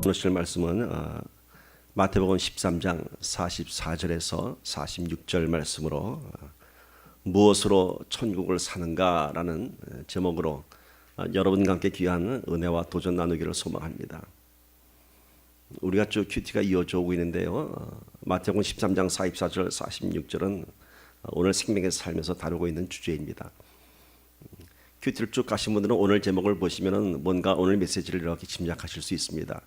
오늘 실 말씀은 마태복음 13장 44절에서 46절 말씀으로 무엇으로 천국을 사는가라는 제목으로 여러분과 함께 귀한 은혜와 도전 나누기를 소망합니다. 우리가 쭉 큐티가 이어져 오고 있는데요. 마태복음 13장 44절 46절은 오늘 생명에서 살면서 다루고 있는 주제입니다. 큐티를 쭉 가신 분들은 오늘 제목을 보시면 뭔가 오늘 메시지를 이렇게 짐작하실 수 있습니다.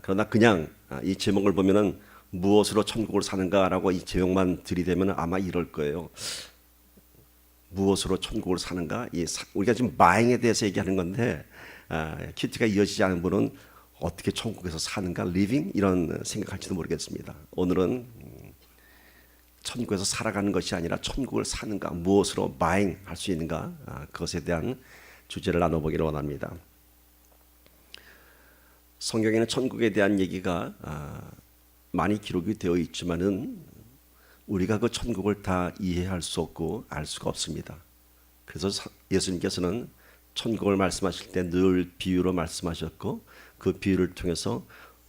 그러나 그냥 이 제목을 보면은 무엇으로 천국을 사는가라고 이 제목만 들이대면 아마 이럴 거예요. 무엇으로 천국을 사는가? 우리가 지금 마행에 대해서 얘기하는 건데 큐티가 이어지지 않은 분은 어떻게 천국에서 사는가? 리빙? 이런 생각할지도 모르겠습니다. 오늘은 천국에서 살아가는 것이 아니라 천국을 사는가? 무엇으로 마행할 수 있는가? 그것에 대한 주제를 나눠보기를 원합니다. 성경에는 천국에 대한 얘기가 많이 기록이 되어 있지만은 우리가 그 천국을 다 이해할 수 없고 알 수가 없습니다. 그래서 예수님께서는 천국을 말씀하실 때 늘 비유로 말씀하셨고 그 비유를 통해서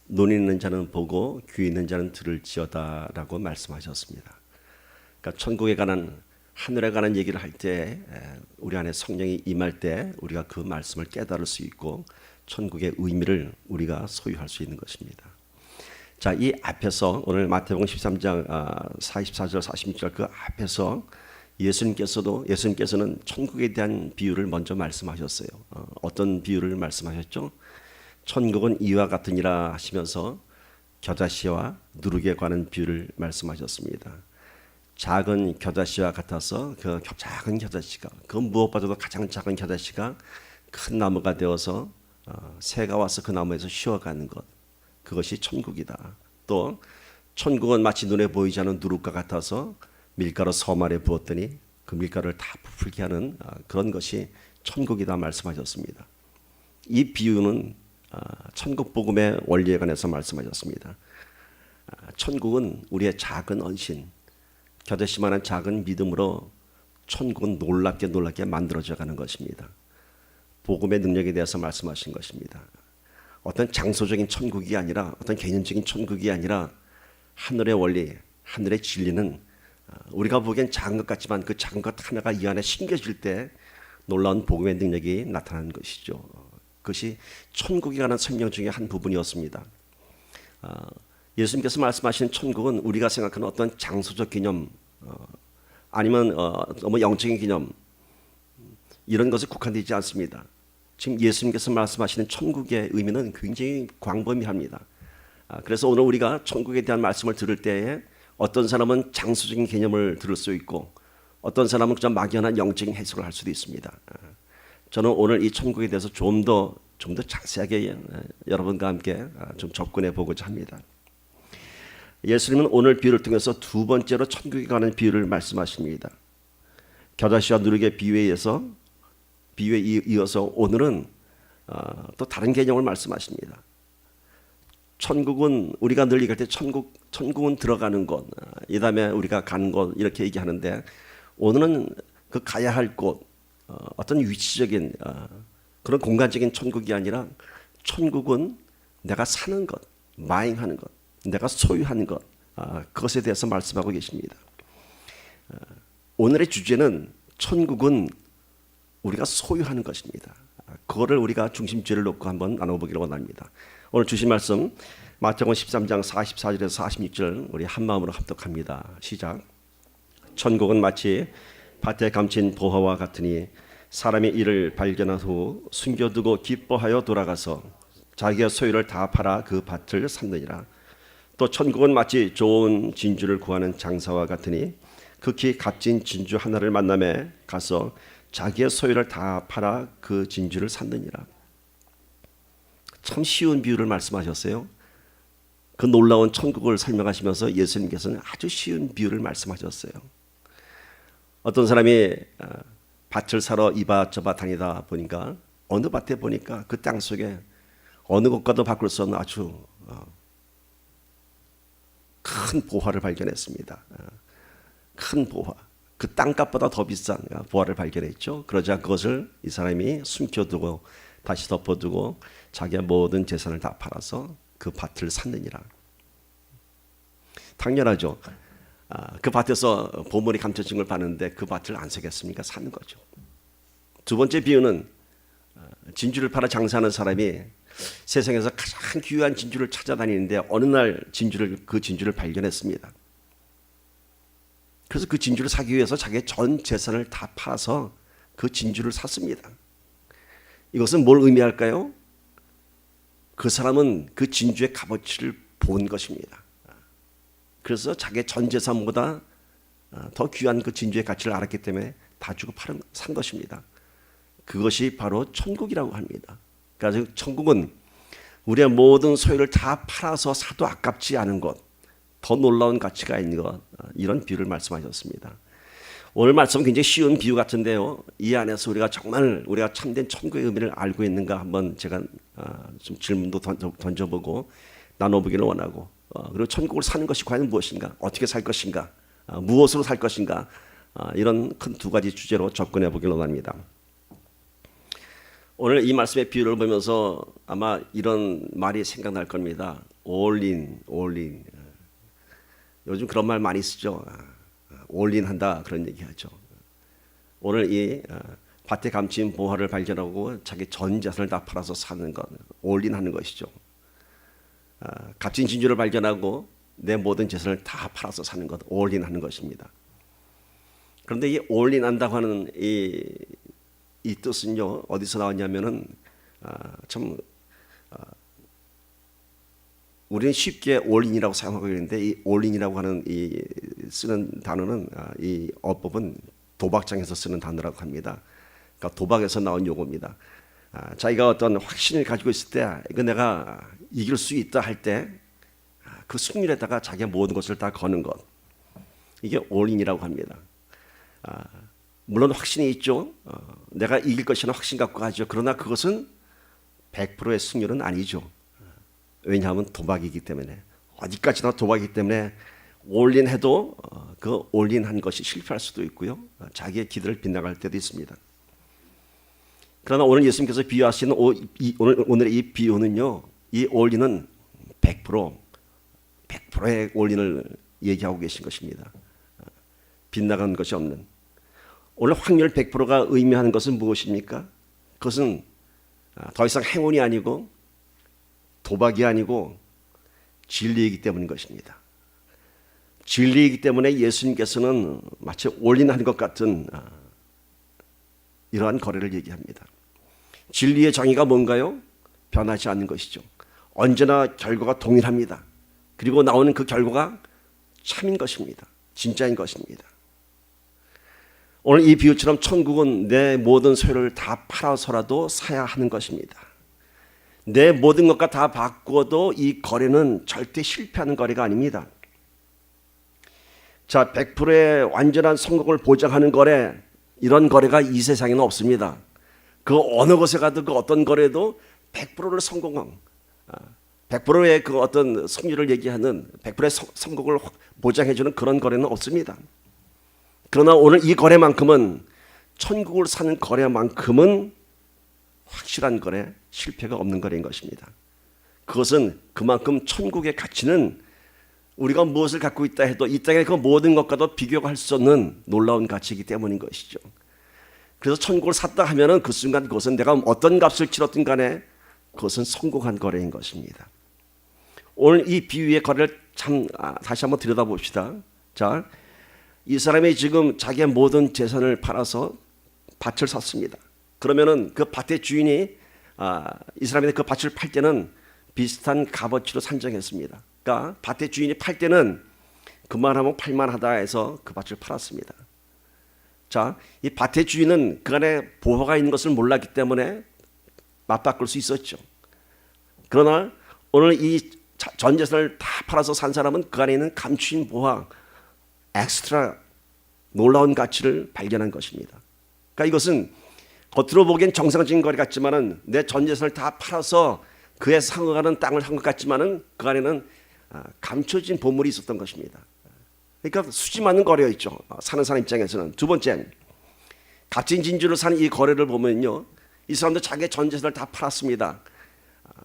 눈 있는 자는 보고 귀 있는 자는 들을지어다라고 말씀하셨습니다. 그러니까 천국에 관한 하늘에 관한 얘기를 할 때 우리 안에 성령이 임할 때 우리가 그 말씀을 깨달을 수 있고 천국의 의미를 우리가 소유할 수 있는 것입니다. 자, 이 앞에서 오늘 마태복음 13장 44절 46절 그 앞에서 예수님께서는 천국에 대한 비유를 먼저 말씀하셨어요. 어떤 비유를 말씀하셨죠? 천국은 이와 같으니라 하시면서 겨자씨와 누룩에 관한 비유를 말씀하셨습니다. 작은 겨자씨와 같아서 그 작은 겨자씨가 그 무엇보다도 가장 작은 겨자씨가 큰 나무가 되어서 새가 와서 그 나무에서 쉬어가는 것, 그것이 천국이다. 또 천국은 마치 눈에 보이지 않는 누룩과 같아서 밀가루 서말에 부었더니 그 밀가루를 다 부풀게 하는 그런 것이 천국이다 말씀하셨습니다. 이 비유는 천국 복음의 원리에 관해서 말씀하셨습니다. 천국은 우리의 작은 헌신, 겨자씨만한 작은 믿음으로 천국은 놀랍게 만들어져 가는 것입니다. 복음의 능력에 대해서 말씀하신 것입니다. 어떤 장소적인 천국이 아니라 어떤 개념적인 천국이 아니라 하늘의 원리, 하늘의 진리는 우리가 보기엔 작은 것 같지만 그 작은 것 하나가 이 안에 심겨질 때 놀라운 복음의 능력이 나타나는 것이죠. 그것이 천국에 관한 설명 중에 한 부분이었습니다. 예수님께서 말씀하신 천국은 우리가 생각하는 어떤 장소적 개념 아니면 너무 영적인 개념 이런 것에 국한되지 않습니다. 지금 예수님께서 말씀하시는 천국의 의미는 굉장히 광범위합니다. 그래서 오늘 우리가 천국에 대한 말씀을 들을 때에 어떤 사람은 장소적인 개념을 들을 수 있고 어떤 사람은 그저 막연한 영적인 해석을 할 수도 있습니다. 저는 오늘 이 천국에 대해서 좀 더 자세하게 여러분과 함께 좀 접근해 보고자 합니다. 예수님은 오늘 비유를 통해서 두 번째로 천국에 관한 비유를 말씀하십니다. 겨자씨와 누룩의 비유에 이어서 오늘은 또 다른 개념을 말씀하십니다. 천국은 우리가 늘 얘기할 때 천국은 들어가는 곳, 이 다음에 우리가 가는 곳 이렇게 얘기하는데 오늘은 그 가야 할 곳, 어떤 위치적인 그런 공간적인 천국이 아니라 천국은 내가 사는 것, 마행하는 것, 내가 소유하는 것, 그것에 대해서 말씀하고 계십니다. 오늘의 주제는 천국은 우리가 소유하는 것입니다. 그거를 우리가 중심지를 놓고 한번 나눠보기를 원합니다. 오늘 주신 말씀 마태복음 13장 44절에서 46절 우리 한마음으로 합독합니다. 시작. 천국은 마치 밭에 감친 보화와 같으니 사람이 이를 발견한 후 숨겨두고 기뻐하여 돌아가서 자기의 소유를 다 팔아 그 밭을 샀느니라. 또 천국은 마치 좋은 진주를 구하는 장사와 같으니 극히 값진 진주 하나를 만남에 가서 자기의 소유를 다 팔아 그 진주를 샀느니라. 참 쉬운 비유를 말씀하셨어요. 그 놀라운 천국을 설명하시면서 예수님께서는 아주 쉬운 비유를 말씀하셨어요. 어떤 사람이 밭을 사러 이 밭 저 밭 다니다 보니까 어느 밭에 보니까 그 땅 속에 어느 곳과도 바꿀 수 없는 아주 큰 보화를 발견했습니다. 큰 보화. 그 땅값보다 더 비싼 보화를 발견했죠. 그러자 그것을 이 사람이 숨겨두고 다시 덮어두고 자기의 모든 재산을 다 팔아서 그 밭을 샀느니라. 당연하죠. 그 밭에서 보물이 감춰진 걸 봤는데 그 밭을 안 사겠습니까? 사는 거죠. 두 번째 비유는 진주를 팔아 장사하는 사람이 세상에서 가장 귀한 진주를 찾아다니는데 어느 날 그 진주를 발견했습니다. 그래서 그 진주를 사기 위해서 자기의 전 재산을 다 팔아서 그 진주를 샀습니다. 이것은 뭘 의미할까요? 그 사람은 그 진주의 값어치를 본 것입니다. 그래서 자기의 전 재산보다 더 귀한 그 진주의 가치를 알았기 때문에 다 주고 산 것입니다. 그것이 바로 천국이라고 합니다. 그러니까 천국은 우리의 모든 소유를 다 팔아서 사도 아깝지 않은 것, 더 놀라운 가치가 있는 것, 이런 비유를 말씀하셨습니다. 오늘 말씀은 굉장히 쉬운 비유 같은데요. 이 안에서 우리가 참된 천국의 의미를 알고 있는가 한번 제가 좀 질문도 던져보고 나눠보기를 원하고, 그리고 천국을 사는 것이 과연 무엇인가, 어떻게 살 것인가, 무엇으로 살 것인가, 이런 큰 두 가지 주제로 접근해 보기를 원합니다. 오늘 이 말씀의 비유를 보면서 아마 이런 말이 생각날 겁니다. all in. 요즘 그런 말 많이 쓰죠. all in 한다, 그런 얘기하죠. 오늘 이 밭에 감춘 보화를 발견하고 자기 전 재산을 다 팔아서 사는 것, all in 하는 것이죠. 값진 진주를 발견하고 내 모든 재산을 다 팔아서 사는 것, all in 하는 것입니다. 그런데 이 all in 한다고 하는 이 뜻은요, 어디서 나왔냐면은 우리는 쉽게 올인이라고 사용하고 있는데 이 올인이라고 하는 이 쓰는 단어는 이 어법은 도박장에서 쓰는 단어라고 합니다. 그러니까 도박에서 나온 용어입니다. 자기가 어떤 확신을 가지고 있을 때 이거 내가 이길 수 있다 할 때 그 승률에다가 자기의 모든 것을 다 거는 것, 이게 올인이라고 합니다. 물론 확신이 있죠. 내가 이길 것이라는 확신 갖고 하죠. 그러나 그것은 100%의 승률은 아니죠. 왜냐하면 도박이기 때문에, 어디까지나 도박이기 때문에 올인해도 그 올인한 것이 실패할 수도 있고요, 자기의 기대를 빗나갈 때도 있습니다. 그러나 오늘 예수님께서 비유하시는 오늘의 이 비유는요, 이 올인은 100%의 올인을 얘기하고 계신 것입니다. 빗나간 것이 없는. 오늘 확률 100%가 의미하는 것은 무엇입니까? 그것은 더 이상 행운이 아니고 도박이 아니고 진리이기 때문인 것입니다. 진리이기 때문에 예수님께서는 마치 올인하는 것 같은 이러한 거래를 얘기합니다. 진리의 정의가 뭔가요? 변하지 않는 것이죠. 언제나 결과가 동일합니다. 그리고 나오는 그 결과가 참인 것입니다. 진짜인 것입니다. 오늘 이 비유처럼 천국은 내 모든 소유를 다 팔아서라도 사야 하는 것입니다. 내 모든 것과 다 바꾸어도 이 거래는 절대 실패하는 거래가 아닙니다. 자, 100%의 완전한 성공을 보장하는 거래, 이런 거래가 이 세상에는 없습니다. 그 어느 곳에 가도 그 어떤 거래도 100%를 성공한, 100%의 그 어떤 승률을 얘기하는 100%의 성공을 보장해주는 그런 거래는 없습니다. 그러나 오늘 이 거래만큼은, 천국을 사는 거래만큼은 확실한 거래, 실패가 없는 거래인 것입니다. 그것은 그만큼 천국의 가치는 우리가 무엇을 갖고 있다 해도 이 땅의 그 모든 것과도 비교할 수 없는 놀라운 가치이기 때문인 것이죠. 그래서 천국을 샀다 하면은 그 순간 그것은 내가 어떤 값을 치렀든 간에 그것은 성공한 거래인 것입니다. 오늘 이 비유의 거래를 다시 한번 들여다봅시다. 자, 이 사람이 지금 자기의 모든 재산을 팔아서 밭을 샀습니다. 그러면은 그 밭의 주인이 이 사람이 그 밭을 팔 때는 비슷한 값어치로 산정했습니다. 그러니까 밭의 주인이 팔 때는 그만하면 팔만하다 해서 그 밭을 팔았습니다. 자, 이 밭의 주인은 그 안에 보화가 있는 것을 몰랐기 때문에 맞바꿀 수 있었죠. 그러나 오늘 이 전 재산을 다 팔아서 산 사람은 그 안에 있는 감추인 보화, 엑스트라 놀라운 가치를 발견한 것입니다. 그러니까 이것은 겉으로 보기엔 정상적인 거래 같지만은 내 전 재산을 다 팔아서 그에 상응하는 땅을 한 것 같지만은 그 안에는 감춰진 보물이 있었던 것입니다. 그러니까 수지 맞는 거래였죠. 사는 사람 입장에서는. 두 번째, 값진 진주를 사는 이 거래를 보면요, 이 사람도 자기의 전 재산을 다 팔았습니다.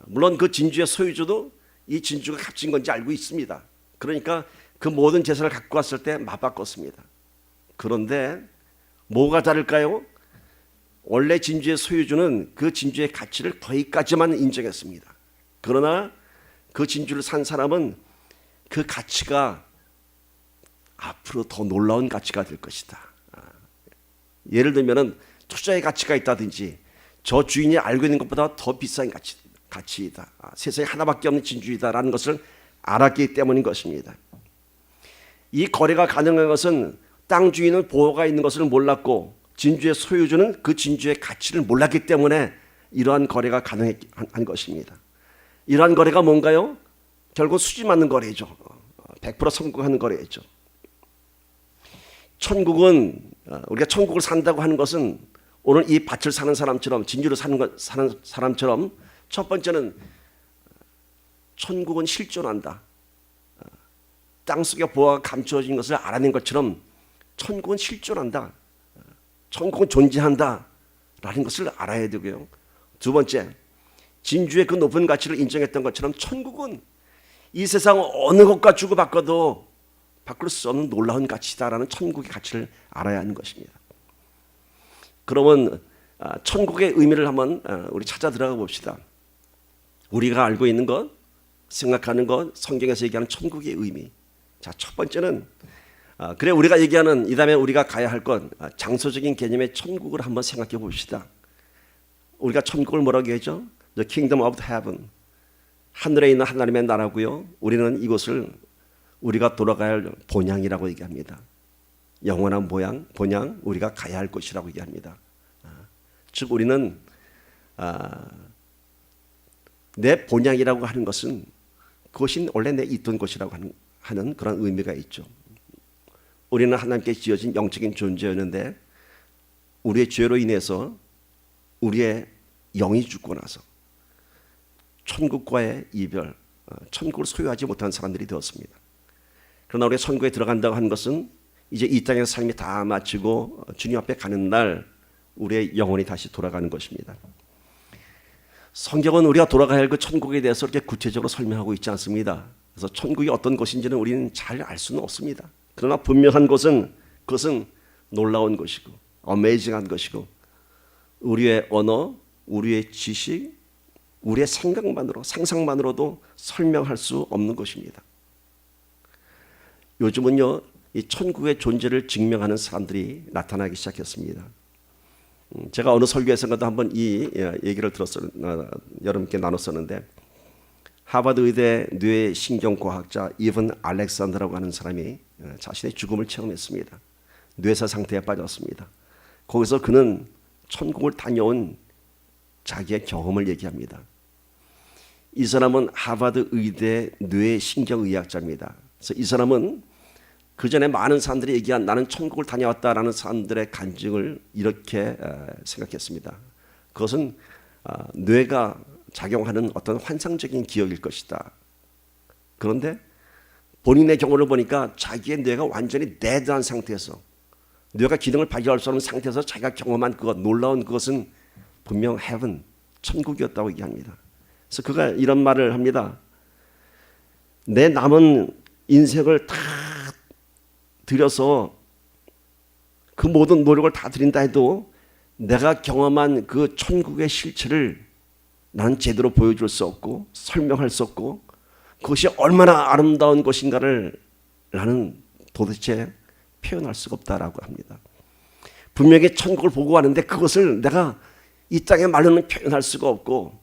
물론 그 진주의 소유주도 이 진주가 값진 건지 알고 있습니다. 그러니까 그 모든 재산을 갖고 왔을 때 맞바꿨습니다. 그런데 뭐가 다를까요? 원래 진주의 소유주는 그 진주의 가치를 거기까지만 인정했습니다. 그러나 그 진주를 산 사람은 그 가치가 앞으로 더 놀라운 가치가 될 것이다. 예를 들면 투자의 가치가 있다든지 저 주인이 알고 있는 것보다 더 비싼 가치이다. 세상에 하나밖에 없는 진주이다라는 것을 알았기 때문인 것입니다. 이 거래가 가능한 것은 땅 주인은 보호가 있는 것을 몰랐고 진주의 소유주는 그 진주의 가치를 몰랐기 때문에 이러한 거래가 가능한 것입니다. 이러한 거래가 뭔가요? 결국 수지 맞는 거래죠. 100% 성공하는 거래죠. 천국은 우리가 천국을 산다고 하는 것은 오늘 이 밭을 사는 사람처럼 진주를 사는 사람처럼 첫 번째는 천국은 실존한다. 땅속에 보화가 감추어진 것을 알아낸 것처럼 천국은 실존한다. 천국은 존재한다. 라는 것을 알아야 되고요. 두 번째, 진주의 그 높은 가치를 인정했던 것처럼 천국은 이 세상 어느 것과 주고받고도 바꿀 수 없는 놀라운 가치다라는 천국의 가치를 알아야 하는 것입니다. 그러면 천국의 의미를 한번 우리 찾아 들어가 봅시다. 우리가 알고 있는 것, 생각하는 것, 성경에서 얘기하는 천국의 의미. 자, 첫 번째는 그래 우리가 얘기하는 이 다음에 우리가 가야 할 건 장소적인 개념의 천국을 한번 생각해 봅시다. 우리가 천국을 뭐라고 하죠? The Kingdom of Heaven. 하늘에 있는 하나님의 나라고요. 우리는 이곳을 우리가 돌아가야 할 본향이라고 얘기합니다. 영원한 본향, 우리가 가야 할 곳이라고 얘기합니다. 즉 우리는 내 본향이라고 하는 것은 그것이 원래 내 있던 곳이라고 하는 그런 의미가 있죠. 우리는 하나님께 지어진 영적인 존재였는데 우리의 죄로 인해서 우리의 영이 죽고 나서 천국과의 이별, 천국을 소유하지 못한 사람들이 되었습니다. 그러나 우리가 천국에 들어간다고 하는 것은 이제 이 땅에서 삶이 다 마치고 주님 앞에 가는 날 우리의 영혼이 다시 돌아가는 것입니다. 성경은 우리가 돌아가야 할 그 천국에 대해서 그렇게 구체적으로 설명하고 있지 않습니다. 그래서 천국이 어떤 곳인지는 우리는 잘 알 수는 없습니다. 그러나 분명한 것은 그것은 놀라운 것이고 어메이징한 것이고 우리의 언어, 우리의 지식, 우리의 상상만으로도 설명할 수 없는 것입니다. 요즘은요, 이 천국의 존재를 증명하는 사람들이 나타나기 시작했습니다. 제가 어느 설교에서도 한번 이 얘기를 여러분께 나눴었는데 하버드 의대 뇌신경과학자 이븐 알렉산더라고 하는 사람이 자신의 죽음을 체험했습니다. 뇌사 상태에 빠졌습니다. 거기서 그는 천국을 다녀온 자기의 경험을 얘기합니다. 이 사람은 하버드 의대 뇌신경의학자입니다. 그래서 이 사람은 그 전에 많은 사람들이 얘기한 나는 천국을 다녀왔다라는 사람들의 간증을 이렇게 생각했습니다. 그것은 뇌가 작용하는 어떤 환상적인 기억일 것이다. 그런데 본인의 경우를 보니까 자기의 뇌가 완전히 데드한 상태에서 뇌가 기능을 발휘할 수 없는 상태에서 자기가 경험한 그것, 놀라운 그것은 분명 heaven, 천국이었다고 얘기합니다. 그래서 그가 이런 말을 합니다. 내 남은 인생을 다 들여서 그 모든 노력을 다 드린다 해도 내가 경험한 그 천국의 실체를 나는 제대로 보여줄 수 없고 설명할 수 없고 그것이 얼마나 아름다운 것인가를 나는 도대체 표현할 수가 없다라고 합니다. 분명히 천국을 보고 왔는데 그것을 내가 이 땅의 말로는 표현할 수가 없고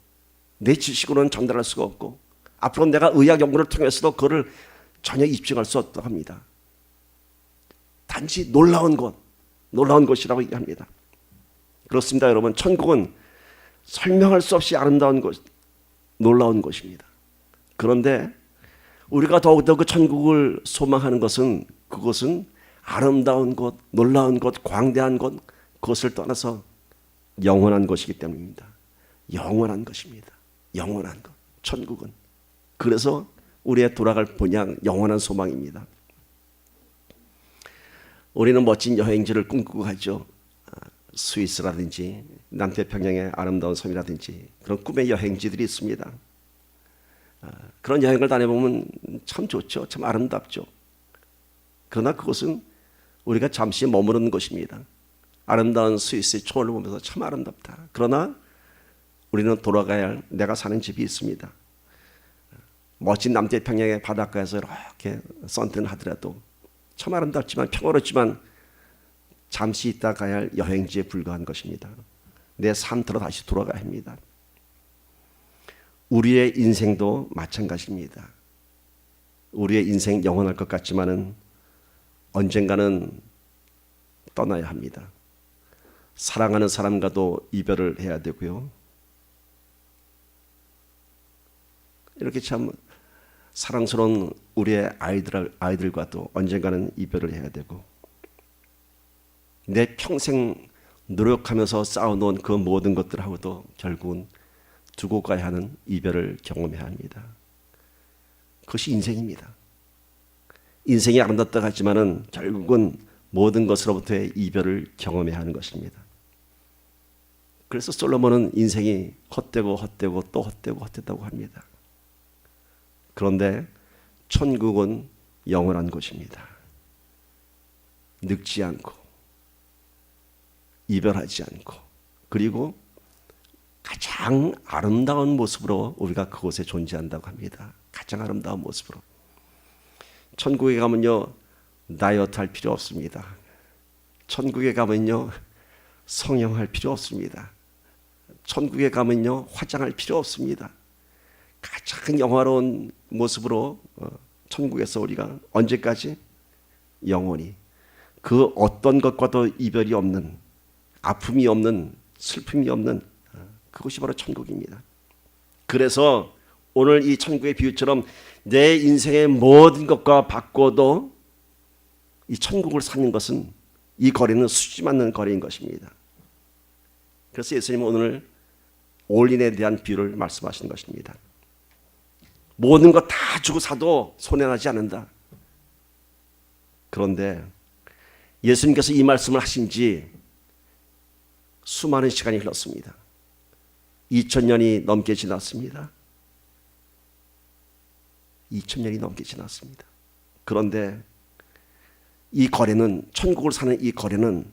내 지식으로는 전달할 수가 없고 앞으로 내가 의학 연구를 통해서도 그거를 전혀 입증할 수 없다고 합니다. 단지 놀라운 것이라고 얘기합니다. 그렇습니다, 여러분. 천국은 설명할 수 없이 아름다운 것, 놀라운 것입니다. 그런데 우리가 더욱더 그 천국을 소망하는 것은 그것은 아름다운 것, 놀라운 것, 광대한 것, 그것을 떠나서 영원한 것이기 때문입니다. 영원한 것입니다. 영원한 것, 천국은. 그래서 우리의 돌아갈 본향, 영원한 소망입니다. 우리는 멋진 여행지를 꿈꾸고 가죠. 스위스라든지 남태평양의 아름다운 섬이라든지 그런 꿈의 여행지들이 있습니다. 그런 여행을 다녀보면 참 좋죠. 참 아름답죠. 그러나 그것은 우리가 잠시 머무르는 곳입니다. 아름다운 스위스의 초원을 보면서 참 아름답다. 그러나 우리는 돌아가야 할 내가 사는 집이 있습니다. 멋진 남태평양의 바닷가에서 이렇게 선탠을 하더라도 참 아름답지만 평화롭지만 잠시 있다 가야 할 여행지에 불과한 것입니다. 내 산터로 다시 돌아가야 합니다. 우리의 인생도 마찬가지입니다. 우리의 인생 영원할 것 같지만은 언젠가는 떠나야 합니다. 사랑하는 사람과도 이별을 해야 되고요. 이렇게 참 사랑스러운 우리의 아이들과도 언젠가는 이별을 해야 되고, 내 평생 노력하면서 쌓아놓은 그 모든 것들하고도 결국은 두고 가야 하는 이별을 경험해야 합니다. 그것이 인생입니다. 인생이 아름답다고 하지만은 결국은 모든 것으로부터의 이별을 경험해야 하는 것입니다. 그래서 솔로몬은 인생이 헛되고 헛되고 또 헛되고 헛되다고 합니다. 그런데 천국은 영원한 곳입니다. 늙지 않고 이별하지 않고, 그리고 가장 아름다운 모습으로 우리가 그곳에 존재한다고 합니다. 가장 아름다운 모습으로. 천국에 가면요, 다이어트 할 필요 없습니다. 천국에 가면요, 성형할 필요 없습니다. 천국에 가면요, 화장할 필요 없습니다. 가장 영화로운 모습으로 천국에서 우리가 언제까지? 영원히. 그 어떤 것과도 이별이 없는, 아픔이 없는, 슬픔이 없는, 그것이 바로 천국입니다. 그래서 오늘 이 천국의 비유처럼 내 인생의 모든 것과 바꿔도 이 천국을 사는 것은, 이 거리는 수지 맞는 거리인 것입니다. 그래서 예수님은 오늘 올인에 대한 비유를 말씀하시는 것입니다. 모든 것 다 주고 사도 손해나지 않는다. 그런데 예수님께서 이 말씀을 하신 지 수많은 시간이 흘렀습니다. 2000년이 넘게 지났습니다. 2000년이 넘게 지났습니다. 그런데 이 거래는, 천국을 사는 이 거래는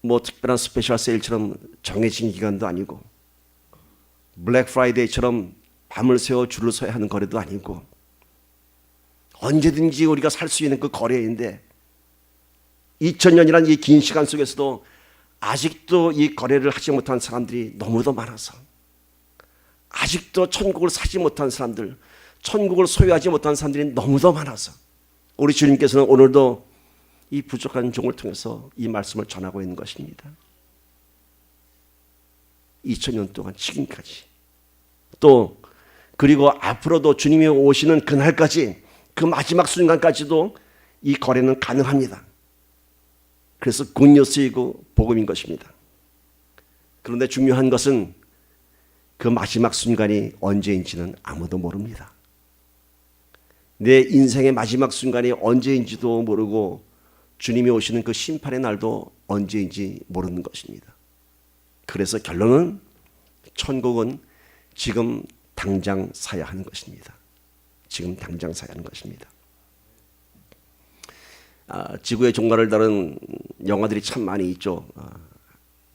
뭐 특별한 스페셜 세일처럼 정해진 기간도 아니고, 블랙 프라이데이처럼 밤을 새워 줄을 서야 하는 거래도 아니고, 언제든지 우리가 살 수 있는 그 거래인데, 2000년이란 이 긴 시간 속에서도 아직도 이 거래를 하지 못한 사람들이 너무도 많아서, 아직도 천국을 사지 못한 사람들, 천국을 소유하지 못한 사람들이 너무도 많아서, 우리 주님께서는 오늘도 이 부족한 종을 통해서 이 말씀을 전하고 있는 것입니다. 2000년 동안 지금까지, 또 그리고 앞으로도 주님이 오시는 그날까지, 그 마지막 순간까지도 이 거래는 가능합니다. 그래서 굿뉴스이고 복음인 것입니다. 그런데 중요한 것은 그 마지막 순간이 언제인지는 아무도 모릅니다. 내 인생의 마지막 순간이 언제인지도 모르고 주님이 오시는 그 심판의 날도 언제인지 모르는 것입니다. 그래서 결론은 천국은 지금 당장 사야 하는 것입니다. 지금 당장 사야 하는 것입니다. 지구의 종말을 다룬 영화들이 참 많이 있죠.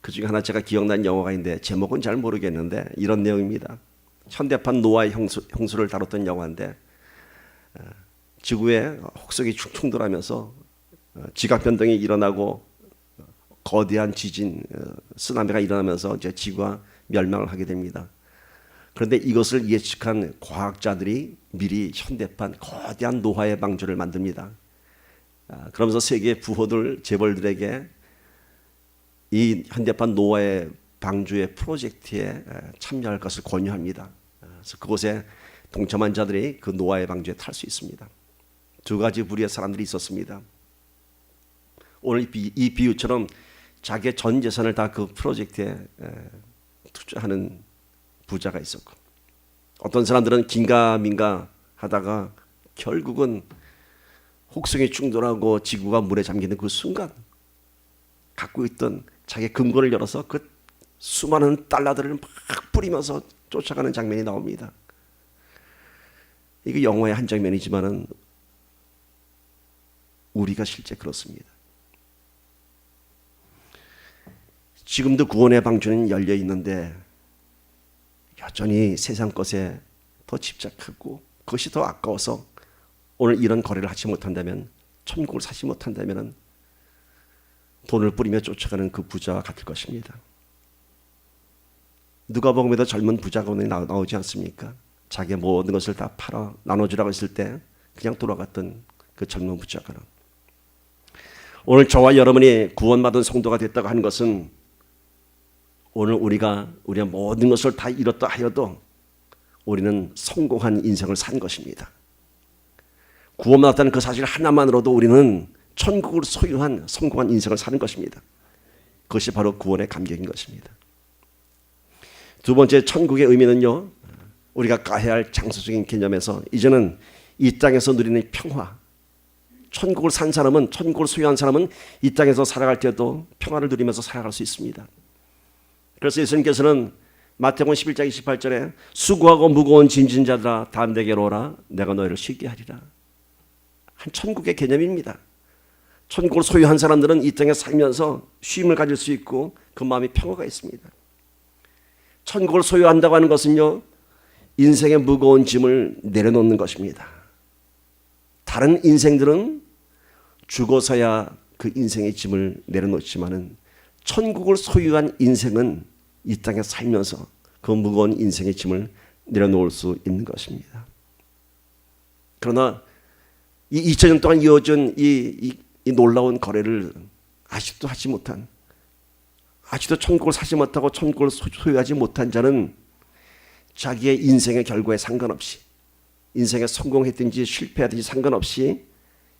그 중에 하나 제가 기억나는 영화가 있는데 제목은 잘 모르겠는데 이런 내용입니다. 현대판 노아의 형수를 다뤘던 영화인데, 지구에 혹석이 충돌하면서 지각 변동이 일어나고 거대한 지진, 쓰나미가 일어나면서 이제 지구가 멸망을 하게 됩니다. 그런데 이것을 예측한 과학자들이 미리 현대판 거대한 노아의 방주를 만듭니다. 그러면서 세계 부호들, 재벌들에게 이 현대판 노아의 방주의 프로젝트에 참여할 것을 권유합니다. 그래서 그곳에 동참한 자들이 그 노아의 방주에 탈 수 있습니다. 두 가지 부류의 사람들이 있었습니다. 오늘 이 비유처럼 자기의 전 재산을 다 그 프로젝트에 투자하는 부자가 있었고, 어떤 사람들은 긴가민가 하다가 결국은 혹성이 충돌하고 지구가 물에 잠기는 그 순간 갖고 있던 자기 금고를 열어서 그 수많은 달러들을 막 뿌리면서 쫓아가는 장면이 나옵니다. 이게 영화의 한 장면이지만은 우리가 실제 그렇습니다. 지금도 구원의 방주는 열려 있는데 여전히 세상 것에 더 집착하고 그것이 더 아까워서 오늘 이런 거래를 하지 못한다면, 천국을 사지 못한다면 돈을 뿌리며 쫓아가는 그 부자와 같을 것입니다. 누가복음에도 젊은 부자가 나오지 않습니까? 자기의 모든 것을 다 팔아 나눠주라고 했을 때 그냥 돌아갔던 그 젊은 부자가. 오늘 저와 여러분이 구원받은 성도가 됐다고 하는 것은 오늘 우리가 우리의 모든 것을 다 잃었다 하여도 우리는 성공한 인생을 산 것입니다. 구원받았다는 그 사실 하나만으로도 우리는 천국을 소유한 성공한 인생을 사는 것입니다. 그것이 바로 구원의 감격인 것입니다. 두 번째, 천국의 의미는요, 우리가 가해야 할 장소적인 개념에서 이제는 이 땅에서 누리는 평화, 천국을 산 사람은, 천국을 소유한 사람은 이 땅에서 살아갈 때도 평화를 누리면서 살아갈 수 있습니다. 그래서 예수님께서는 마태복음 11장 28절에 수고하고 무거운 짐진 자들아 다 내게로 오라 내가 너희를 쉬게 하리라. 한 천국의 개념입니다. 천국을 소유한 사람들은 이 땅에 살면서 쉼을 가질 수 있고 그 마음에 평화가 있습니다. 천국을 소유한다고 하는 것은요, 인생의 무거운 짐을 내려놓는 것입니다. 다른 인생들은 죽어서야 그 인생의 짐을 내려놓지만은 천국을 소유한 인생은 이 땅에 살면서 그 무거운 인생의 짐을 내려놓을 수 있는 것입니다. 그러나 이 2000년 동안 이어진 이 놀라운 거래를 아직도 하지 못한, 아직도 천국을 사지 못하고 천국을 소유하지 못한 자는 자기의 인생의 결과에 상관없이, 인생에 성공했든지 실패하든지 상관없이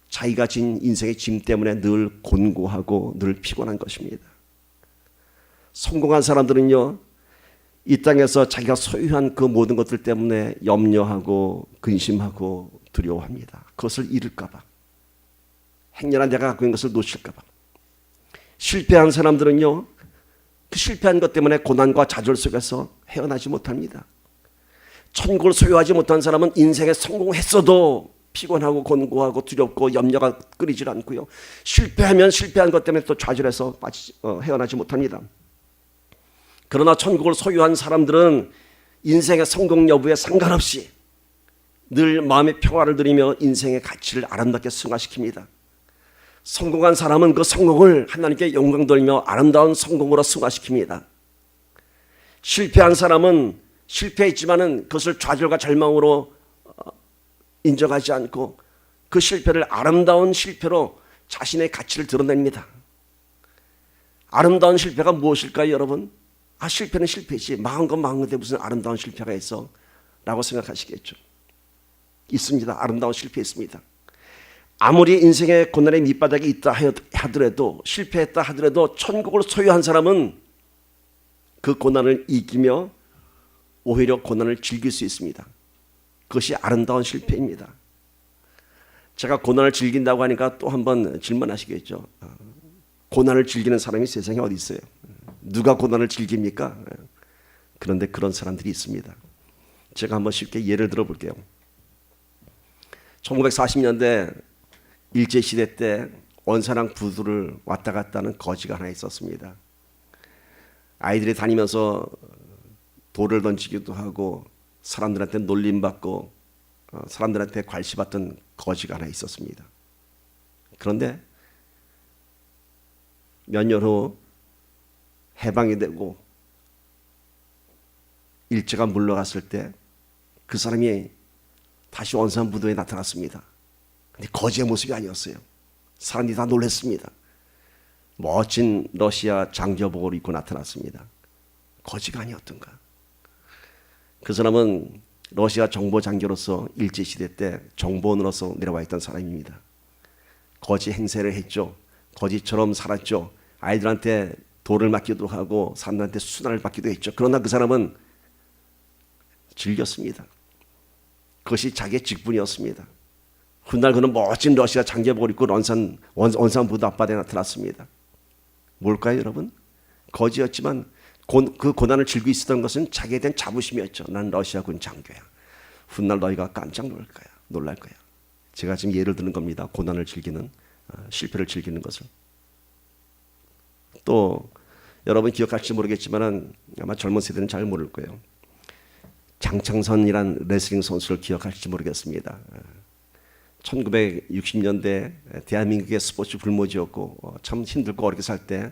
자기가 진 인생의 짐 때문에 늘 곤고하고 늘 피곤한 것입니다. 성공한 사람들은요, 이 땅에서 자기가 소유한 그 모든 것들 때문에 염려하고 근심하고 두려워합니다. 그것을 잃을까 봐, 행여나 내가 갖고 있는 것을 놓칠까 봐. 실패한 사람들은요, 그 실패한 것 때문에 고난과 좌절 속에서 헤어나지 못합니다. 천국을 소유하지 못한 사람은 인생에 성공했어도 피곤하고 곤고하고 두렵고 염려가 끊이질 않고요, 실패하면 실패한 것 때문에 또 좌절해서 헤어나지 못합니다. 그러나 천국을 소유한 사람들은 인생의 성공 여부에 상관없이 늘 마음의 평화를 누리며 인생의 가치를 아름답게 승화시킵니다. 성공한 사람은 그 성공을 하나님께 영광 돌리며 아름다운 성공으로 승화시킵니다. 실패한 사람은 실패했지만은 그것을 좌절과 절망으로 인정하지 않고 그 실패를 아름다운 실패로 자신의 가치를 드러냅니다. 아름다운 실패가 무엇일까요, 여러분? 실패는 실패지, 망한 건 망한 건데 무슨 아름다운 실패가 있어? 라고 생각하시겠죠. 있습니다. 아름다운 실패 있습니다. 아무리 인생의 고난의 밑바닥이 있다 하더라도, 실패했다 하더라도 천국을 소유한 사람은 그 고난을 이기며 오히려 고난을 즐길 수 있습니다. 그것이 아름다운 실패입니다. 제가 고난을 즐긴다고 하니까 또 한번 질문하시겠죠. 고난을 즐기는 사람이 세상에 어디 있어요? 누가 고난을 즐깁니까? 그런데 그런 사람들이 있습니다. 제가 한번 쉽게 예를 들어볼게요. 1940년대 일제시대 때 원산항 부두를 왔다 갔다 하는 거지가 하나 있었습니다. 아이들이 다니면서 돌을 던지기도 하고 사람들한테 놀림받고 사람들한테 괄시받던 거지가 하나 있었습니다. 그런데 몇 년 후 해방이 되고 일제가 물러갔을 때 그 사람이 다시 원산부도에 나타났습니다. 근데 거지의 모습이 아니었어요. 사람들이 다 놀랐습니다. 멋진 러시아 장교복을 입고 나타났습니다. 거지가 아니었던가. 그 사람은 러시아 정보장교로서 일제시대 때 정보원으로서 내려와 있던 사람입니다. 거지 행세를 했죠. 거지처럼 살았죠. 아이들한테 돌을 맞기도 하고 사람들한테 수단을 받기도 했죠. 그러나 그 사람은 즐겼습니다. 그것이 자기의 직분이었습니다. 훗날 그는 멋진 러시아 장교복을 입고 원산부도 앞바다에 나타났습니다. 뭘까요, 여러분? 거지였지만 그 고난을 즐기고 있었던 것은 자기에 대한 자부심이었죠. 난 러시아군 장교야. 훗날 너희가 깜짝 놀랄 거야. 제가 지금 예를 드는 겁니다. 고난을 즐기는, 실패를 즐기는 것을. 또 여러분 기억할지 모르겠지만 아마 젊은 세대는 잘 모를 거예요. 장창선이란 레슬링 선수를 기억할지 모르겠습니다. 1960년대 대한민국의 스포츠 불모지였고 참 힘들고 어렵게 살 때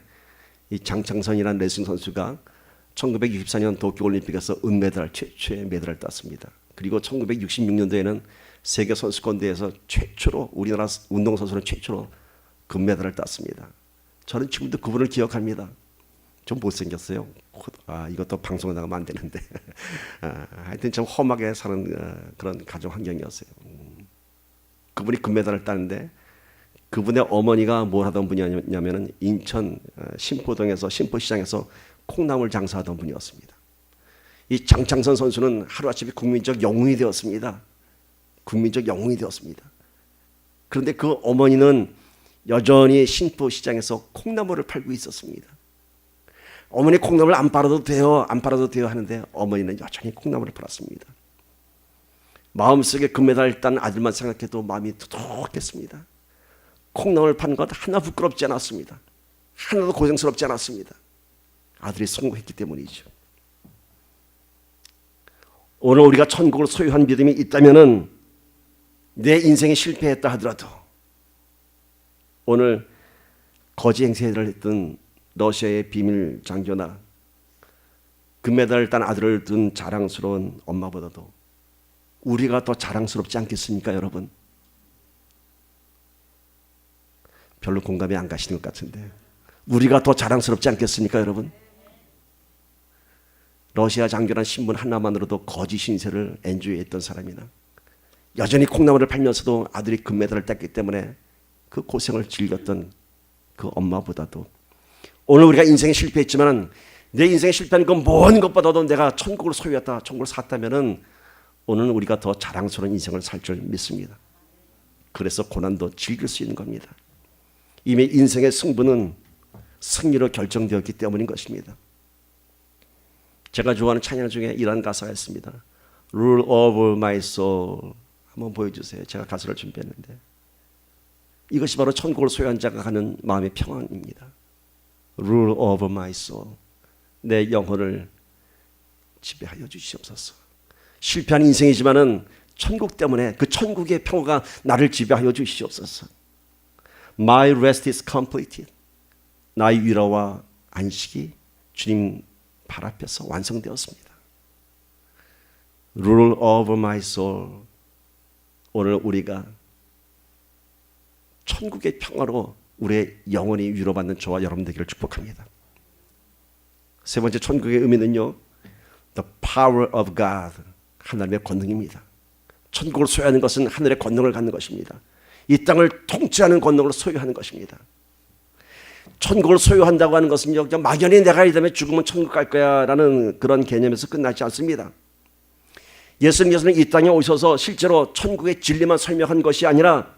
이 장창선이란 레슬링 선수가 1964년 도쿄올림픽에서 은메달 최초의 메달을 땄습니다. 그리고 1966년도에는 세계선수권대회에서 최초로 우리나라 운동선수는 최초로 금메달을 땄습니다. 저는 지금도 그분을 기억합니다. 좀 못생겼어요. 이것도 방송에 나가면 안 되는데 하여튼 좀 험하게 사는 그런 가정 환경이었어요. 그분이 금메달을 따는데 그분의 어머니가 뭘 하던 분이냐면 인천 신포동에서 신포시장에서 콩나물 장사하던 분이었습니다. 이 장창선 선수는 하루아침에 국민적 영웅이 되었습니다. 국민적 영웅이 되었습니다. 그런데 그 어머니는 여전히 신포시장에서 콩나물을 팔고 있었습니다. 어머니 콩나물 안 팔아도 돼요 하는데 어머니는 여전히 콩나물을 팔았습니다. 마음속에 금메달을 딴 아들만 생각해도 마음이 두둑했습니다. 콩나물 판 것 하나 부끄럽지 않았습니다. 하나도 고생스럽지 않았습니다. 아들이 성공했기 때문이죠. 오늘 우리가 천국을 소유한 믿음이 있다면은 내 인생이 실패했다 하더라도 오늘 거지 행세를 했던 러시아의 비밀 장교나 금메달을 딴 아들을 둔 자랑스러운 엄마보다도 우리가 더 자랑스럽지 않겠습니까, 여러분? 별로 공감이 안 가시는 것 같은데 우리가 더 자랑스럽지 않겠습니까, 여러분? 러시아 장교란 신분 하나만으로도 거짓 신세를 엔조이했던 사람이나 여전히 콩나물을 팔면서도 아들이 금메달을 땄기 때문에 그 고생을 즐겼던 그 엄마보다도 오늘 우리가 인생에 실패했지만 내 인생에 실패한 건 먼 것보다도 내가 천국을 소유했다, 천국을 샀다면은 오늘 우리가 더 자랑스러운 인생을 살 줄 믿습니다. 그래서 고난도 즐길 수 있는 겁니다. 이미 인생의 승부는 승리로 결정되었기 때문인 것입니다. 제가 좋아하는 찬양 중에 이런 가사가 있습니다. Rule over my soul. 한번 보여주세요. 제가 가사를 준비했는데 이것이 바로 천국을 소유한 자가 가는 마음의 평안입니다. Rule over my soul. 내 영혼을 지배하여 주시옵소서. 실패한 인생이지만은 천국 때문에 그 천국의 평화가 나를 지배하여 주시옵소서. My rest is completed. 나의 위로와 안식이 주님 발 앞에서 완성되었습니다. Rule over my soul. 오늘 우리가 천국의 평화로 우리의 영혼이 위로받는 저와 여러분 되기를 축복합니다. 세 번째 천국의 의미는요, The power of God. 하나님의 권능입니다. 천국을 소유하는 것은 하늘의 권능을 갖는 것입니다. 이 땅을 통치하는 권능을 소유하는 것입니다. 천국을 소유한다고 하는 것은요, 막연히 내가 이 다음에 죽으면 천국 갈 거야 라는 그런 개념에서 끝나지 않습니다. 예수님께서는 이 땅에 오셔서 실제로 천국의 진리만 설명한 것이 아니라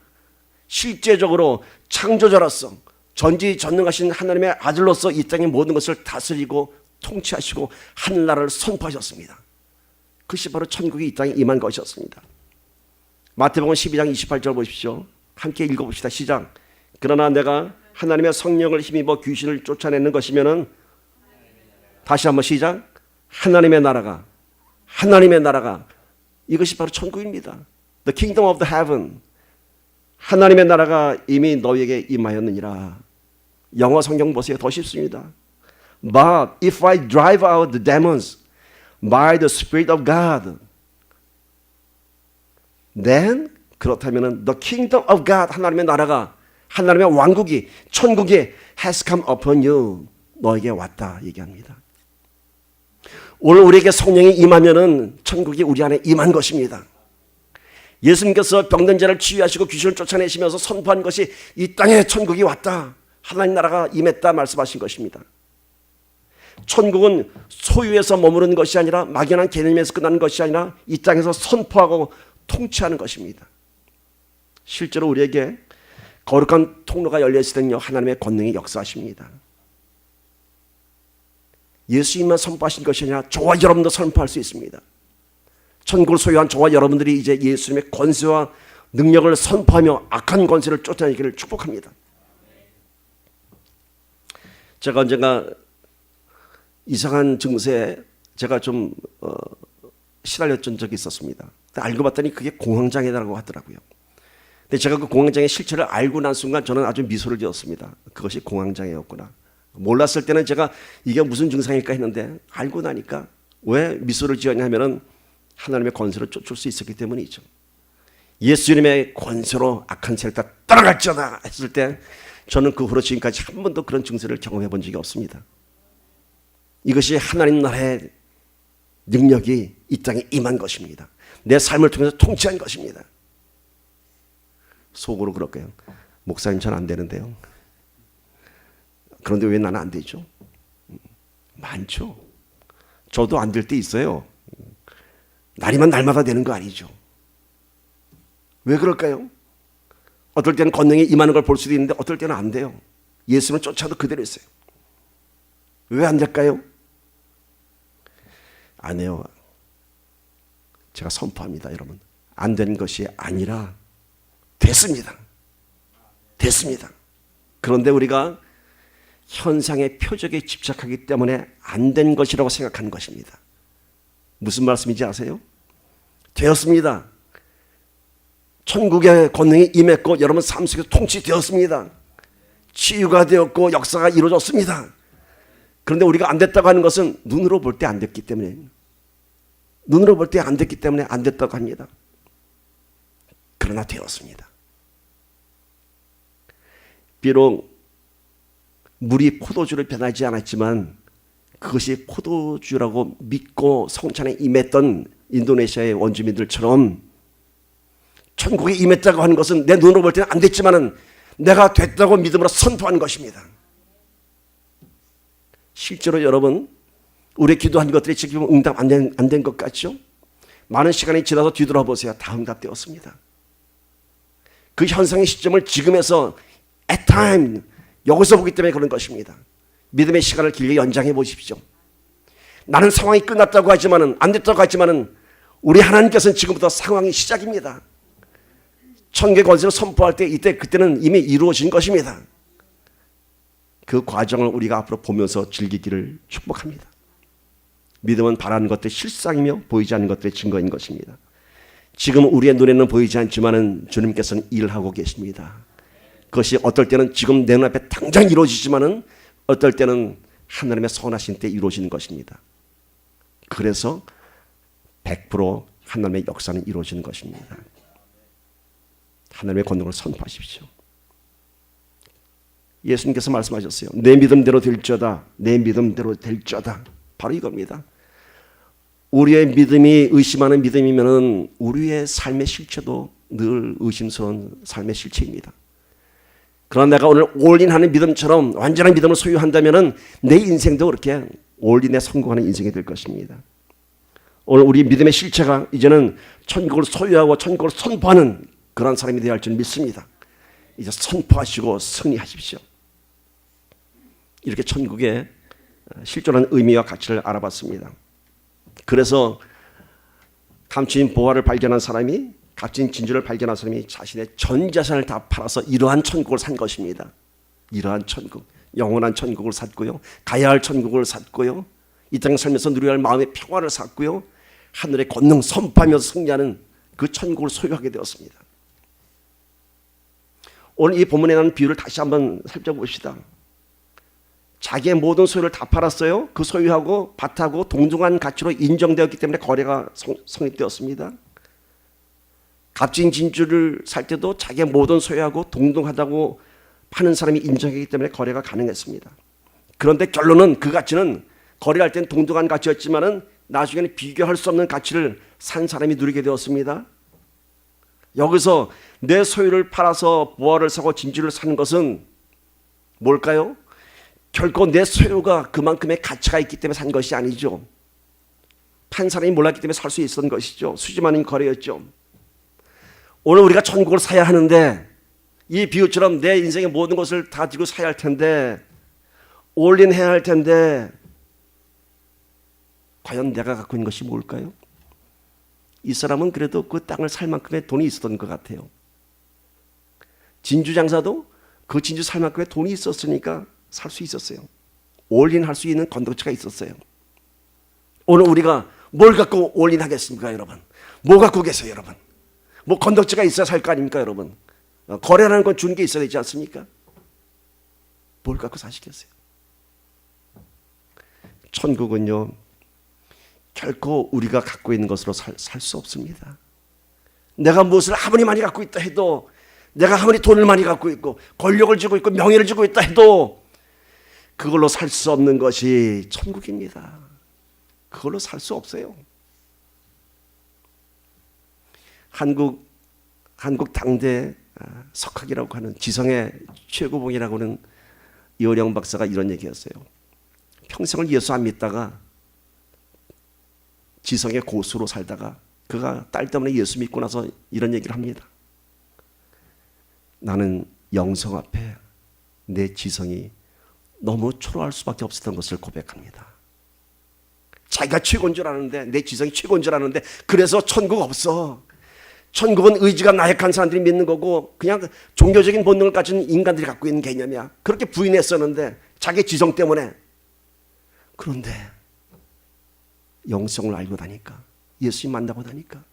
실제적으로 창조자로서 전지전능하신 하나님의 아들로서 이 땅의 모든 것을 다스리고 통치하시고 하늘나라를 선포하셨습니다. 그것이 바로 천국이 이 땅에 임한 것이었습니다. 마태복음 12장 28절 보십시오. 함께 읽어봅시다. 시작. 그러나 내가 하나님의 성령을 힘입어 귀신을 쫓아내는 것이면은, 다시 한번 시작. 하나님의 나라가 이것이 바로 천국입니다. The kingdom of the heaven. 하나님의 나라가 이미 너희에게 임하였느니라. 영어 성경 보세요. 더 쉽습니다. But if I drive out the demons by the Spirit of God, then 그렇다면 the kingdom of God, 하나님의 나라가, 하나님의 왕국이, 천국이 has come upon you, 너에게 왔다 얘기합니다. 오늘 우리에게 성령이 임하면은 천국이 우리 안에 임한 것입니다. 예수님께서 병든 자를 치유하시고 귀신을 쫓아내시면서 선포한 것이 이 땅에 천국이 왔다, 하나님 나라가 임했다 말씀하신 것입니다. 천국은 소유에서 머무르는 것이 아니라 막연한 개념에서 끝나는 것이 아니라 이 땅에서 선포하고 통치하는 것입니다. 실제로 우리에게 거룩한 통로가 열려있을 때는요, 하나님의 권능이 역사하십니다. 예수님만 선포하신 것이 아니라 저와 여러분도 선포할 수 있습니다. 천국을 소유한 저와 여러분들이 이제 예수님의 권세와 능력을 선포하며 악한 권세를 쫓아내기를 축복합니다. 제가 언젠가 이상한 증세에 제가 좀 시달렸던 적이 있었습니다. 알고 봤더니 그게 공황장애라고 하더라고요. 근데 제가 그 공황장애 실체를 알고 난 순간 저는 아주 미소를 지었습니다. 그것이 공황장애였구나. 몰랐을 때는 제가 이게 무슨 증상일까 했는데 알고 나니까 왜 미소를 지었냐 하면은 하나님의 권세로 쫓을 수 있었기 때문이죠. 예수님의 권세로 악한 세를 다 따라갈지어다 했을 때 저는 그 후로 지금까지 한 번도 그런 증세를 경험해 본 적이 없습니다. 이것이 하나님 나라의 능력이 이 땅에 임한 것입니다. 내 삶을 통해서 통치한 것입니다. 속으로 그럴까요? 목사님 잘 안 되는데요. 그런데 왜 나는 안 되죠? 많죠. 저도 안 될 때 있어요. 날이면 날마다 되는 거 아니죠. 왜 그럴까요? 어떨 때는 권능이 임하는 걸 볼 수도 있는데 어떨 때는 안 돼요. 예수는 쫓아도 그대로 있어요. 왜 안 될까요? 안 해요. 제가 선포합니다, 여러분. 안 되는 것이 아니라 됐습니다. 됐습니다. 그런데 우리가 현상의 표적에 집착하기 때문에 안 된 것이라고 생각하는 것입니다. 무슨 말씀인지 아세요? 되었습니다. 천국의 권능이 임했고 여러분 삶 속에서 통치되었습니다. 치유가 되었고 역사가 이루어졌습니다. 그런데 우리가 안 됐다고 하는 것은 눈으로 볼 때 안 됐기 때문에, 눈으로 볼 때 안 됐기 때문에 안 됐다고 합니다. 그러나 되었습니다. 비록 물이 포도주를 변하지 않았지만 그것이 포도주라고 믿고 성찬에 임했던 인도네시아의 원주민들처럼 천국에 임했다고 하는 것은 내 눈으로 볼 때는 안 됐지만 내가 됐다고 믿음으로 선포한 것입니다. 실제로 여러분, 우리 기도한 것들이 지금 응답 안 된 것 같죠? 많은 시간이 지나서 뒤돌아보세요. 다 응답되었습니다. 그 현상의 시점을 지금에서 at time, 여기서 보기 때문에 그런 것입니다. 믿음의 시간을 길게 연장해 보십시오. 나는 상황이 끝났다고 하지만은, 안 됐다고 하지만은 우리 하나님께서는 지금부터 상황이 시작입니다. 천국의 권세를 선포할 때 그때는 이미 이루어진 것입니다. 그 과정을 우리가 앞으로 보면서 즐기기를 축복합니다. 믿음은 바라는 것들의 실상이며 보이지 않는 것들의 증거인 것입니다. 지금 우리의 눈에는 보이지 않지만은 주님께서는 일하고 계십니다. 그것이 어떨 때는 지금 내 눈앞에 당장 이루어지지만은 어떨 때는 하나님의 선하신 때 이루어지는 것입니다. 그래서 100% 하나님의 역사는 이루어지는 것입니다. 하나님의 권능을 선포하십시오. 예수님께서 말씀하셨어요. 내 믿음대로 될지어다. 내 믿음대로 될지어다. 바로 이겁니다. 우리의 믿음이 의심하는 믿음이면은 우리의 삶의 실체도 늘 의심스러운 삶의 실체입니다. 그러나 내가 오늘 올인하는 믿음처럼 완전한 믿음을 소유한다면은 내 인생도 그렇게 올인에 성공하는 인생이 될 것입니다. 오늘 우리 믿음의 실체가 이제는 천국을 소유하고 천국을 선포하는 그런 사람이 되어야 할 줄 믿습니다. 이제 선포하시고 승리하십시오. 이렇게 천국의 실존한 의미와 가치를 알아봤습니다. 그래서 감추인 보화를 발견한 사람이, 값진 진주를 발견한 사람이 자신의 전 재산을 다 팔아서 이러한 천국을 산 것입니다. 이러한 천국, 영원한 천국을 샀고요. 가야 할 천국을 샀고요. 이 땅에 살면서 누려야 할 마음의 평화를 샀고요. 하늘의 권능 선포하면서 승리하는 그 천국을 소유하게 되었습니다. 오늘 이 본문에 나오는 비유를 다시 한번 살펴봅시다. 자기의 모든 소유를 다 팔았어요. 그 소유하고 밭하고 동등한 가치로 인정되었기 때문에 거래가 성립되었습니다. 값진 진주를 살 때도 자기의 모든 소유하고 동등하다고 파는 사람이 인정했기 때문에 거래가 가능했습니다. 그런데 결론은 그 가치는 거래할 땐 동등한 가치였지만은 나중에는 비교할 수 없는 가치를 산 사람이 누리게 되었습니다. 여기서 내 소유를 팔아서 보화를 사고 진주를 사는 것은 뭘까요? 결코 내 소유가 그만큼의 가치가 있기 때문에 산 것이 아니죠. 판 사람이 몰랐기 때문에 살 수 있었던 것이죠. 수지 많은 거래였죠. 오늘 우리가 천국을 사야 하는데 이 비유처럼 내 인생의 모든 것을 다 들고 사야 할 텐데 올인해야 할 텐데 과연 내가 갖고 있는 것이 뭘까요? 이 사람은 그래도 그 땅을 살 만큼의 돈이 있었던 것 같아요. 진주 장사도 그 진주 살 만큼의 돈이 있었으니까 살 수 있었어요. 올인 할 수 있는 건덕지가 있었어요. 오늘 우리가 뭘 갖고 올인 하겠습니까, 여러분? 뭐 갖고 계세요, 여러분? 뭐 건덕지가 있어야 살 거 아닙니까, 여러분? 거래라는 건 주는 게 있어야 되지 않습니까? 뭘 갖고 사시겠어요? 천국은요, 결코 우리가 갖고 있는 것으로 살 수 없습니다. 내가 무엇을 아무리 많이 갖고 있다 해도, 내가 아무리 돈을 많이 갖고 있고 권력을 쥐고 있고 명예를 쥐고 있다 해도 그걸로 살 수 없는 것이 천국입니다. 그걸로 살 수 없어요. 한국 당대 석학이라고 하는 지성의 최고봉이라고 하는 이호령 박사가 이런 얘기했어요. 평생을 예수 안 믿다가 지성의 고수로 살다가 그가 딸 때문에 예수 믿고 나서 이런 얘기를 합니다. 나는 영성 앞에 내 지성이 너무 초라할 수밖에 없었던 것을 고백합니다. 자기가 최고인 줄 아는데, 내 지성이 최고인 줄 아는데, 그래서 천국 없어. 천국은 의지가 나약한 사람들이 믿는 거고 그냥 종교적인 본능을 가진 인간들이 갖고 있는 개념이야. 그렇게 부인했었는데 자기 지성 때문에. 그런데 영성을 알고 나니까, 예수님 만나고 나니까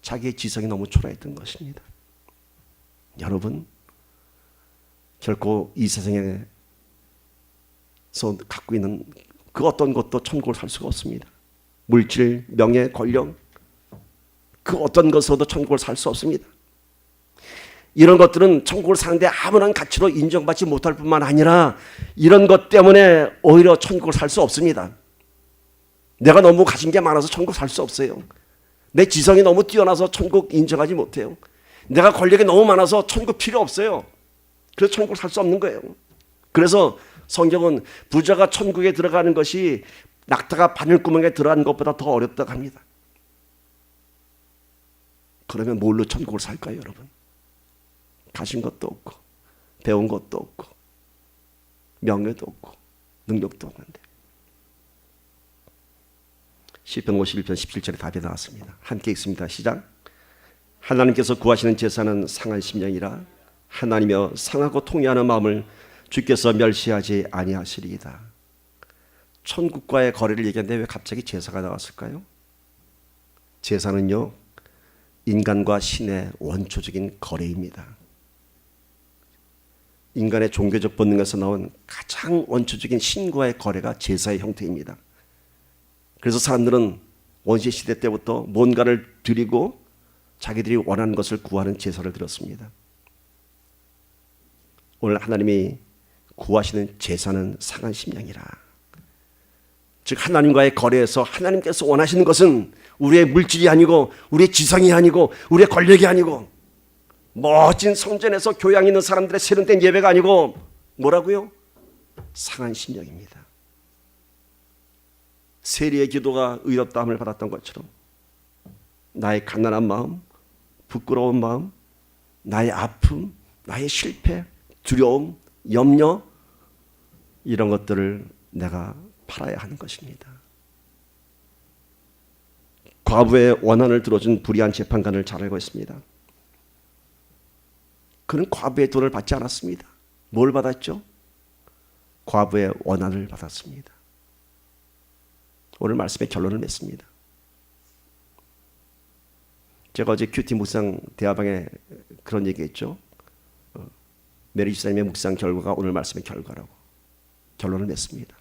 자기의 지성이 너무 초라했던 것입니다. 여러분, 결코 이 세상에서 갖고 있는 그 어떤 것도 천국을 살 수가 없습니다. 물질, 명예, 권력, 그 어떤 것으로도 천국을 살 수 없습니다. 이런 것들은 천국을 사는데 아무런 가치로 인정받지 못할 뿐만 아니라 이런 것 때문에 오히려 천국을 살 수 없습니다. 내가 너무 가진 게 많아서 천국 살 수 없어요. 내 지성이 너무 뛰어나서 천국 인정하지 못해요. 내가 권력이 너무 많아서 천국 필요 없어요. 그래서 천국을 살 수 없는 거예요. 그래서 성경은 부자가 천국에 들어가는 것이 낙타가 바늘구멍에 들어가는 것보다 더 어렵다고 합니다. 그러면 뭘로 천국을 살까요, 여러분? 가진 것도 없고 배운 것도 없고 명예도 없고 능력도 없는데. 시편 51편 17절에 답이 나왔습니다. 함께 읽습니다. 시작. 하나님께서 구하시는 제사는 상한 심령이라 하나님여 상하고 통회하는 마음을 주께서 멸시하지 아니하시리이다. 천국과의 거래를 얘기하는데 왜 갑자기 제사가 나왔을까요? 제사는요, 인간과 신의 원초적인 거래입니다. 인간의 종교적 본능에서 나온 가장 원초적인 신과의 거래가 제사의 형태입니다. 그래서 사람들은 원시시대 때부터 뭔가를 드리고 자기들이 원하는 것을 구하는 제사를 드렸습니다. 오늘 하나님이 구하시는 제사는 상한 심령이라. 즉 하나님과의 거래에서 하나님께서 원하시는 것은 우리의 물질이 아니고 우리의 지성이 아니고 우리의 권력이 아니고 멋진 성전에서 교양 있는 사람들의 세련된 예배가 아니고 뭐라고요? 상한 심령입니다. 세리의 기도가 의롭다함을 받았던 것처럼 나의 가난한 마음, 부끄러운 마음, 나의 아픔, 나의 실패, 두려움, 염려, 이런 것들을 내가 팔아야 하는 것입니다. 과부의 원한을 들어준 불의한 재판관을 잘 알고 있습니다. 그는 과부의 돈을 받지 않았습니다. 뭘 받았죠? 과부의 원한을 받았습니다. 오늘 말씀의 결론을 맺습니다. 제가 어제 큐티 묵상 대화방에 그런 얘기했죠. 메리 지사님의 묵상 결과가 오늘 말씀의 결과라고 결론을 맺습니다.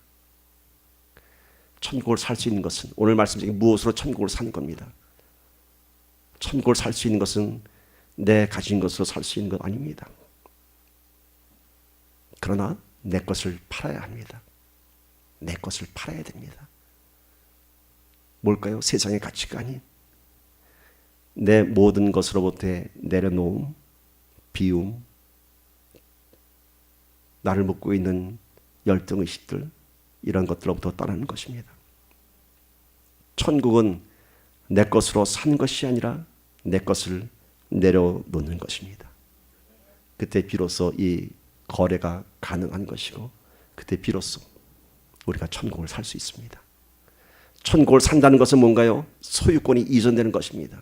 천국을 살 수 있는 것은 오늘 말씀적인 무엇으로 천국을 사는 겁니다. 천국을 살 수 있는 것은 내 가진 것으로 살 수 있는 것 아닙니다. 그러나 내 것을 팔아야 합니다. 내 것을 팔아야 됩니다. 뭘까요? 세상의 가치가 아닌 내 모든 것으로부터 내려놓음, 비움, 나를 묶고 있는 열등의식들, 이런 것들로부터 떠나는 것입니다. 천국은 내 것으로 산 것이 아니라 내 것을 내려놓는 것입니다. 그때 비로소 이 거래가 가능한 것이고 그때 비로소 우리가 천국을 살 수 있습니다. 천국을 산다는 것은 뭔가요? 소유권이 이전되는 것입니다.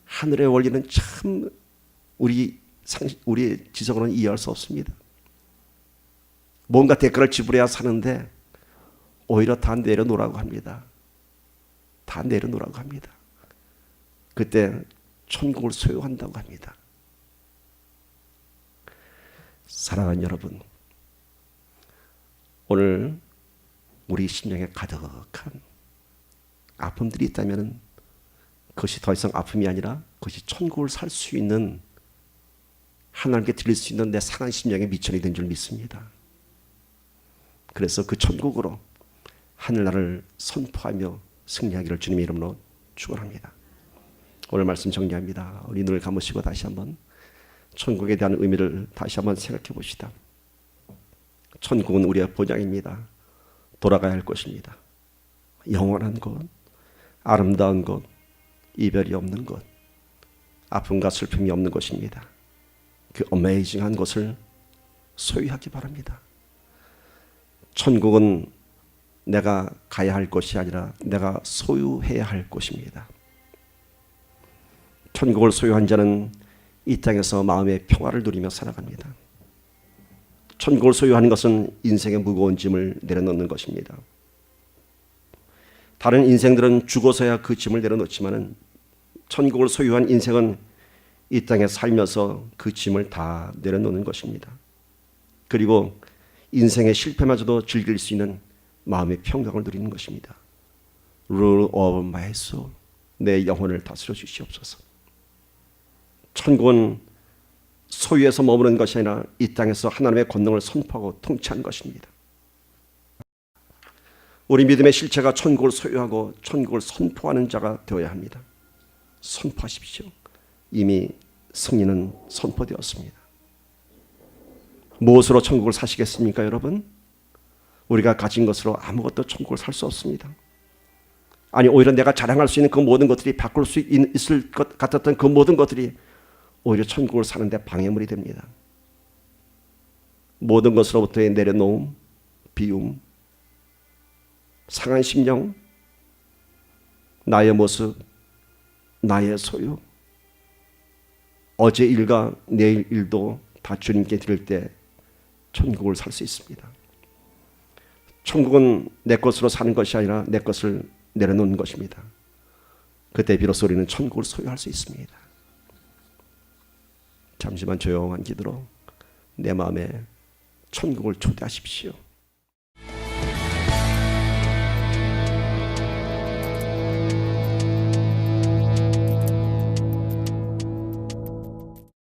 하늘의 원리는 참 우리의 지성으로는 이해할 수 없습니다. 뭔가 대가를 지불해야 사는데 오히려 다 내려놓으라고 합니다. 다 내려놓으라고 합니다. 그때 천국을 소유한다고 합니다. 사랑하는 여러분, 오늘 우리 심령에 가득한 아픔들이 있다면 그것이 더 이상 아픔이 아니라 그것이 천국을 살 수 있는, 하나님께 드릴 수 있는 내 상한 심령의 미천이 된 줄 믿습니다. 그래서 그 천국으로 하늘나라를 선포하며 승리하기를 주님의 이름으로 축원합니다. 오늘 말씀 정리합니다. 우리 눈을 감으시고 다시 한번 천국에 대한 의미를 다시 한번 생각해 봅시다. 천국은 우리의 본향입니다. 돌아가야 할 곳입니다. 영원한 곳, 아름다운 곳, 이별이 없는 곳, 아픔과 슬픔이 없는 곳입니다. 그 어메이징한 곳을 소유하기 바랍니다. 천국은 내가 가야 할 곳이 아니라 내가 소유해야 할 곳입니다. 천국을 소유한 자는 이 땅에서 마음의 평화를 누리며 살아갑니다. 천국을 소유하는 것은 인생의 무거운 짐을 내려놓는 것입니다. 다른 인생들은 죽어서야 그 짐을 내려놓지만 천국을 소유한 인생은 이 땅에 살면서 그 짐을 다 내려놓는 것입니다. 그리고 인생의 실패마저도 즐길 수 있는 마음의 평강을 누리는 것입니다. Rule over my soul, 내 영혼을 다스려 주시옵소서. 천국은 소유에서 머무는 것이 아니라 이 땅에서 하나님의 권능을 선포하고 통치하는 것입니다. 우리 믿음의 실체가 천국을 소유하고 천국을 선포하는 자가 되어야 합니다. 선포하십시오. 이미 승리는 선포되었습니다. 무엇으로 천국을 사시겠습니까, 여러분? 우리가 가진 것으로 아무것도 천국을 살 수 없습니다. 아니, 오히려 내가 자랑할 수 있는 그 모든 것들이, 바꿀 수 있을 것 같았던 그 모든 것들이 오히려 천국을 사는데 방해물이 됩니다. 모든 것으로부터의 내려놓음, 비움, 상한 심령, 나의 모습, 나의 소유, 어제 일과 내일 일도 다 주님께 드릴 때 천국을 살 수 있습니다. 천국은 내 것으로 사는 것이 아니라 내 것을 내려놓는 것입니다. 그때 비로소 우리는 천국을 소유할 수 있습니다. 잠시만 조용한 기도로 내 마음에 천국을 초대하십시오.